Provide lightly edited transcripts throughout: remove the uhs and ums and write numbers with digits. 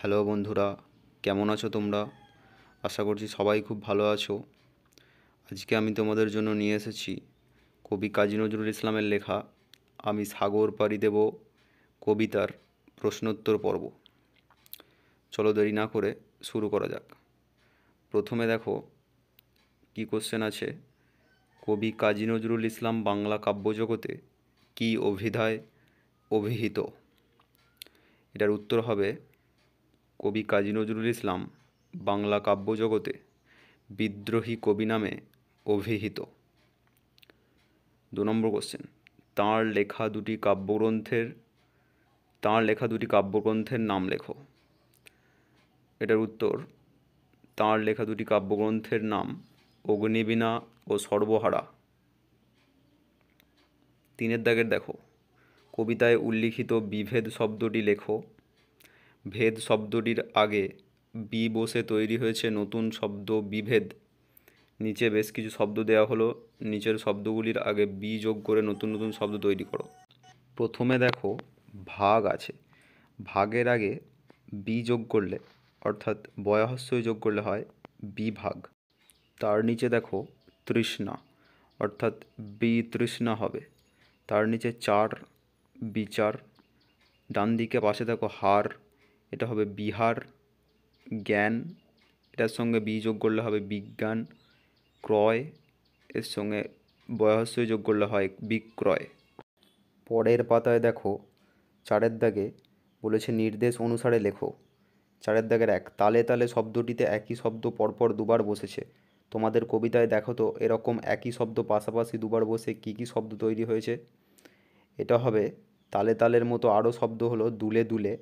Hello বন্ধুরা, কেমন আছো তোমরা? আশা করছি সবাই খুব ভালো আছো। আজকে আমি তোমাদের জন্য নিয়ে এসেছি কবি কাজী নজরুল ইসলামের লেখা আমি সাগর পাড়ি দেব কবিতার প্রশ্নোত্তর পর্ব। চলো দেরি না করে শুরু করা যাক। প্রথমে দেখো কি কোশ্চেন আছে। কবি কাজী নজরুল ইসলাম বাংলা কাব্যজগতে কি অভিধায় অভিহিত? এটার উত্তর হবে কবি কাজী নজরুল ইসলাম বাংলা কাব্যজগতে বিদ্রোহী কবি নামে অভিহিত। 2 নম্বর কোশ্চেন, তাঁর লেখা দুটি কাব্যগ্রন্থের নাম লেখো। এটার উত্তর, তাঁর লেখা দুটি কাব্যগ্রন্থের নাম অগ্নিবীণা ও সর্বহারা। 3 দেখো, কবিতায় উল্লিখিত বিভেদ শব্দটি লেখো। ভেদ শব্দটির আগে বি বসে তৈরি হয়েছে নতুন শব্দ বিভেদ। নিচে বেশ কিছু শব্দ দেওয়া হলো, নিচের শব্দগুলির আগে বি যোগ করে নতুন নতুন শব্দ তৈরি করো। প্রথমে দেখো ভাগ আছে, ভাগের আগে বি যোগ করলে অর্থাৎ বয়হস্যই যোগ করলে হয় বিভাগ। তার নিচে দেখো তৃষ্ণা অর্থাৎ বিতৃষ্ণা হবে। তার নিচে চার, বিচার। ডান দিকে পাশে দেখো হার, এটা হবে বিহার। জ্ঞান, এটার সঙ্গে বি যোগ করলে হবে বিজ্ঞান। ক্রয়, এর সঙ্গে বয়হস্যই যোগ করলে হয় বিক্রয়। পরের পাতায় দেখো 4 দাগে বলেছে নির্দেশ অনুসারে লেখো। 4 দাগের 1, তালে তালে শব্দটিতে একই শব্দ পরপর দুবার বসেছে। তোমাদের কবিতায় দেখো তো এরকম একই শব্দ পাশাপাশি দুবার বসে কী কী শব্দ তৈরি হয়েছে। এটা হবে তালে তালের মতো আরও শব্দ হলো দুলে দুলে,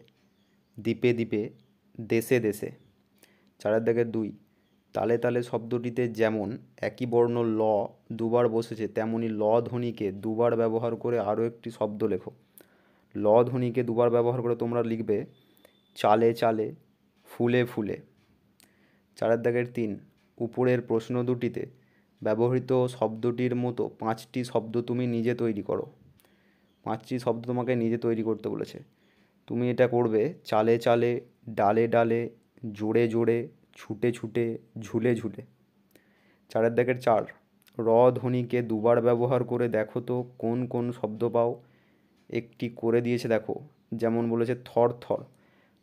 দ্বীপে দ্বীপে, দেশে দেশে। 4 দাগের 2, তালে তালে শব্দটিতে যেমন একই বর্ণ ল দুবার বসেছে তেমনি ল ধ্বনিকে দুবার ব্যবহার করে আরও একটি শব্দ লেখো। ল ধ্বনিকে দুবার ব্যবহার করে তোমরা লিখবে চালে চালে, ফুলে ফুলে। 4 দাগের 3, উপরের প্রশ্ন দুটিতে ব্যবহৃত শব্দটির মতো 5টি শব্দ তুমি নিজে তৈরি করো। 5টি শব্দ তোমাকে নিজে তৈরি করতে বলেছে। তুমি এটা করবে চালে চালে, ডালে ডালে, জোরে জোরে, ছুটে ছুটে, ঝুলে ঝুলে। 4 দাগের 4, র ধ্বনিকে দুবার ব্যবহার করে দেখো তো কোন কোন শব্দ পাও। একটি করে দিয়েছে দেখো, যেমন বলেছে থর থর।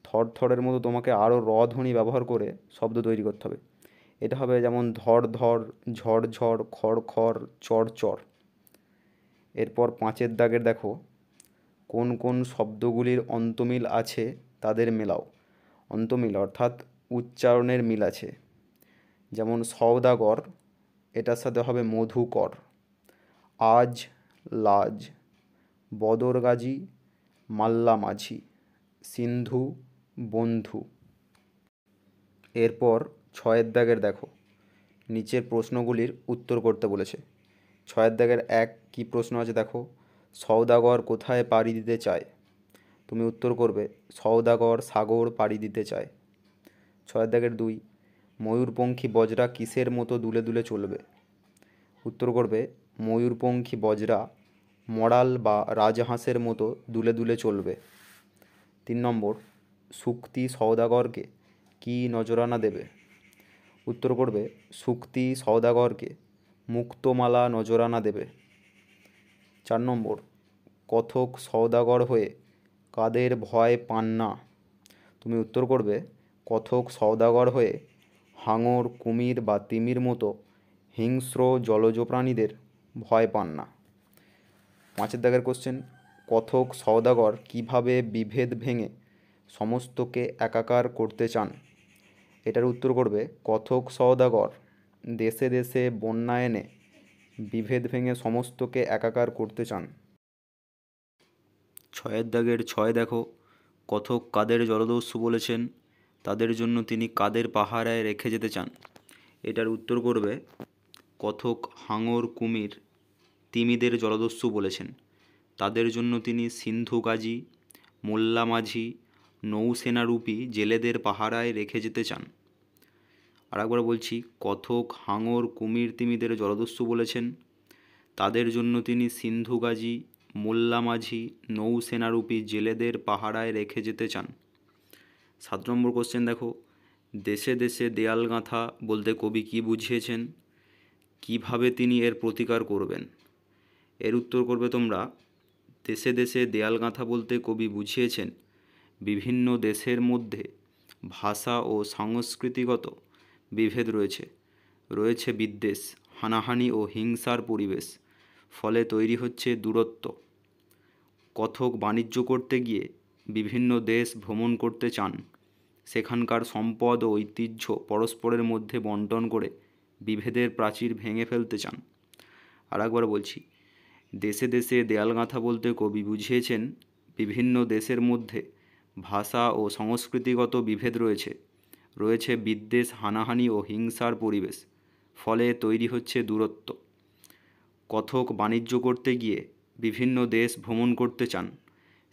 থর থরের মতো তোমাকে আরও র ধ্বনি ব্যবহার করে শব্দ তৈরি করতে হবে। এটা হবে যেমন ধর ধর, ঝড় ঝড়, খড় খড়, চর চর। এরপর 5 দাগের দেখো, কোন কোন শব্দগুলির অন্তমিল আছে তাদের মেলাও। অন্তমিল অর্থাৎ উচ্চারণের মিল আছে, যেমন সওদাগর, এটার সাথে হবে মধুকর। আজ, লাজ। বদরগাজী, মাল্লা মাঝি। সিন্ধু, বন্ধু। এরপর 6 দাগের দেখো, নিচের প্রশ্নগুলির উত্তর করতে বলেছে। 6 দাগের 1, কী প্রশ্ন আছে দেখো, সওদাগর কোথায় পাড়ি দিতে চায়? তুমি উত্তর করবে সওদাগর সাগর পাড়ি দিতে চায়। 6 দাগের 2, ময়ূরপঙ্খী বজরা কিসের মতো দুলে দুলে চলবে? উত্তর করবে ময়ূরপঙ্খী বজরা মরাল বা রাজহাঁসের মতো দুলে দুলে চলবে। 3 নম্বর, শুক্তি সওদাগরকে কি নজরানা দেবে? উত্তর করবে শুক্তি সওদাগরকে মুক্তমালা নজরানা দেবে। 4 নম্বর, কথক সওদাগর হয়ে কাদের ভয় পান না? তুমি উত্তর করবে কথক সওদাগর হয়ে হাঙর, কুমির বা তিমির মতো হিংস্র জলজ প্রাণীদের ভয় পান না। 5 দাগের কোশ্চেন, কথক সওদাগর কিভাবে বিভেদ ভেঙে সমস্তকে একাকার করতে চান? এটার উত্তর করবে কথক সওদাগর দেশে দেশে বন্যা এনে বিভেদ ভেঙে সমস্তকে একাকার করতে চান। 6 দাগের 6 দেখো, কথক কাদের জলদস্যু বলেছেন? তাদের জন্য তিনি কাদের পাহারায় রেখে যেতে চান? এটার উত্তর করবে কথক হাঙর, কুমির, তিমিদের জলদস্যু বলেছেন। তাদের জন্য তিনি সিন্ধু গাজী, মোল্লা মাঝি, নৌসেনারূপী জেলেদের পাহারায় রেখে যেতে চান। আর একবার বলছি, কথক হাঙর, কুমির, তিমিদের জলদস্যু বলেছেন। তাদের জন্য তিনি সিন্ধু গাজী, মোল্লা মাঝি, নৌসেনারূপী জেলেদের পাহারায় রেখে যেতে চান। 7 নম্বর কোশ্চেন দেখো, দেশে দেশে দেয়াল গাঁথা বলতে কবি কী বুঝিয়েছেন, কিভাবে তিনি এর প্রতিকার করবেন। এর উত্তর করবে তোমরা, দেশে দেশে দেয়াল গাঁথা বলতে কবি বুঝিয়েছেন বিভিন্ন দেশের মধ্যে ভাষা ও সাংস্কৃতিগত বিভেদ রয়েছে বিদ্বেষ, হানাহানি ও হিংসার পরিবেশ, ফলে তৈরি হচ্ছে দূরত্ব। কথক বাণিজ্য করতে গিয়ে বিভিন্ন দেশ ভ্রমণ করতে চান, সেখানকার সম্পদ ও ঐতিহ্য পরস্পরের মধ্যে বণ্টন করে বিভেদের প্রাচীর ভেঙে ফেলতে চান। আর একবার বলছি, দেশে দেশে দেয়াল গাঁথা বলতে কবি বুঝিয়েছেন বিভিন্ন দেশের মধ্যে ভাষা ও সংস্কৃতিগত বিভেদ রয়েছে বিদ্বেষ, হানাহানি ও হিংসার পরিবেশ, ফলে তৈরি হচ্ছে দূরত্ব। কথক বাণিজ্য করতে গিয়ে বিভিন্ন দেশ ভ্রমণ করতে চান,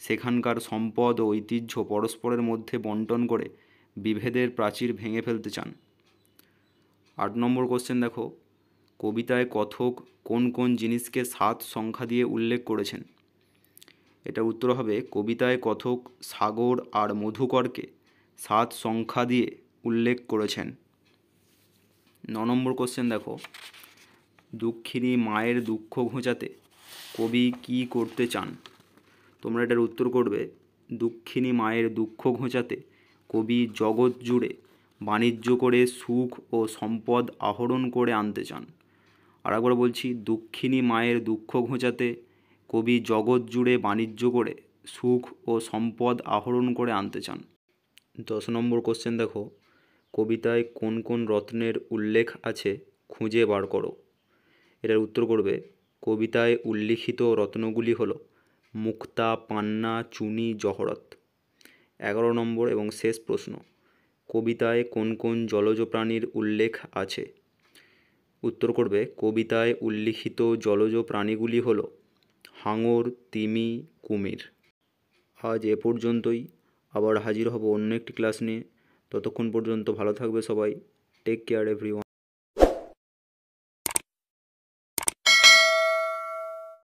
সেখানকার সম্পদ ও ঐতিহ্য পরস্পরের মধ্যে বণ্টন করে বিভেদের প্রাচীর ভেঙে ফেলতে চান। 8 নম্বর কোশ্চেন দেখো, কবিতায় কথক কোন কোন জিনিসকে 7 সংখ্যা দিয়ে উল্লেখ করেছেন। এটা উত্তর হবে, কবিতায় কথক সাগর আর মধুকরকে 7 সংখ্যা দিয়ে উল্লেখ করেছেন। 9 নম্বর কোশ্চেন দেখো, দুঃখিনী মায়ের দুঃখ ঘোচাতে কবি কী করতে চান। তোমরা এটার উত্তর করবে, দুঃখিনী মায়ের দুঃখ ঘোচাতে কবি জগৎ জুড়ে বাণিজ্য করে সুখ ও সম্পদ আহরণ করে আনতে চান। আর একবার বলছি, দুঃখিনী মায়ের দুঃখ ঘোচাতে কবি জগৎ জুড়ে বাণিজ্য করে সুখ ও সম্পদ আহরণ করে আনতে চান। 10 নম্বর কোশ্চেন দেখো, কবিতায় কোন কোন রত্নের উল্লেখ আছে খুঁজে বার করো। এটার উত্তর করবে, কবিতায় উল্লিখিত রত্নগুলি হলো মুক্তা, পান্না, চুনি, জহরত। 11 নম্বর এবং শেষ প্রশ্ন, কবিতায় কোন কোন জলজ প্রাণীর উল্লেখ আছে। উত্তর করবে, কবিতায় উল্লিখিত জলজ প্রাণীগুলি হলো হাঙর, তিমি, কুমির। আজ এ পর্যন্তই, আবার হাজির হব অন্য একটি ক্লাস নিয়ে। ততক্ষণ পর্যন্ত ভালো থাকবে সবাই। Take care everyone.